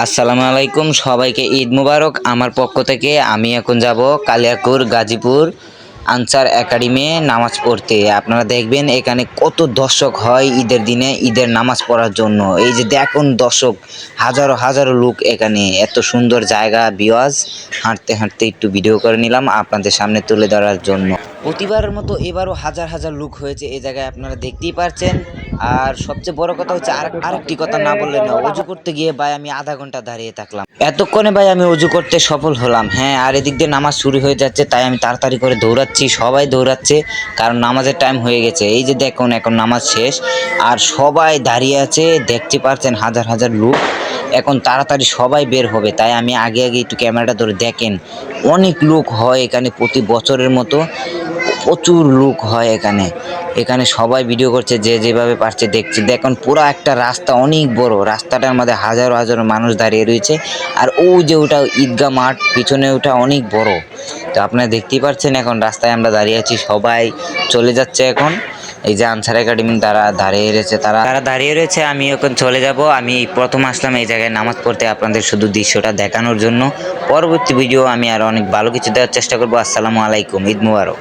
আসসালামু আলাইকুম, সবাইকে ঈদ মুবারক। আমার পক্ষ থেকে আমি এখন যাব কালিয়াকৈর গাজীপুর আনসার একাডেমি নামাজ পড়তে। আপনারা দেখবেন এখানে কত দর্শক হয় ঈদের দিনে ঈদের নামাজ পড়ার জন্য। এই যে দেখুন দর্শক, হাজারো হাজারো লোক এখানে। এত সুন্দর জায়গা বিওয়াজ, হাঁটতে হাঁটতে একটু ভিডিও করে নিলাম আপনাদের সামনে তুলে ধরার জন্য। প্রতিবারের মতো এবারও হাজার হাজার লোক হয়েছে এই জায়গায়, আপনারা দেখতেই পারছেন। আর সবচেয়ে বড় কথা হচ্ছে আরেকটি কথা না বললে না, অজু করতে গিয়ে ভাই আমি আধা ঘন্টা দাঁড়িয়ে থাকলাম। এতক্ষণে ভাই আমি অজু করতে সফল হলাম। হ্যাঁ, আর এদিক দিয়ে নামাজ শুরু হয়ে যাচ্ছে, তাই আমি তাড়াতাড়ি করে দৌড়াচ্ছি। সবাই দৌড়াচ্ছে কারণ নামাজের টাইম হয়ে গেছে। এই যে দেখুন এখন নামাজ শেষ আর সবাই দাঁড়িয়ে আছে, দেখতে পাচ্ছেন হাজার হাজার লোক। এখন তাড়াতাড়ি সবাই বের হবে, তাই আমি আগে আগে একটু ক্যামেরাটা ধরে দেখেন। অনেক লোক হয় এখানে, প্রতি বছরের মতো প্রচুর লোক হয় এখানে। এখানে সবাই ভিডিও করছে, যে যেভাবে পারছে দেখছে। দেখুন পুরো একটা রাস্তা, অনেক বড় রাস্তাটার মধ্যে হাজারো হাজারো মানুষ দাঁড়িয়ে রয়েছে। আর ওই যে ওটা ঈদগাহ মাঠ, পিছনে ওটা অনেক বড়। তো আপনারা দেখতেই পাচ্ছেন এখন রাস্তায় আমরা দাঁড়িয়ে আছি, সবাই চলে যাচ্ছে এখন। এই যে আনসার একাডেমি তারা দাঁড়িয়ে রয়েছে, তারা দাঁড়িয়ে রয়েছে। আমি এখন চলে যাব। আমি প্রথম আসলাম এই জায়গায় নামাজ পড়তে, আপনাদের শুধু দৃশ্যটা দেখানোর জন্য। পরবর্তী ভিডিও আমি আর অনেক ভালো কিছু দেওয়ার চেষ্টা করবো। আসসালামু আলাইকুম, ঈদ মুবারক।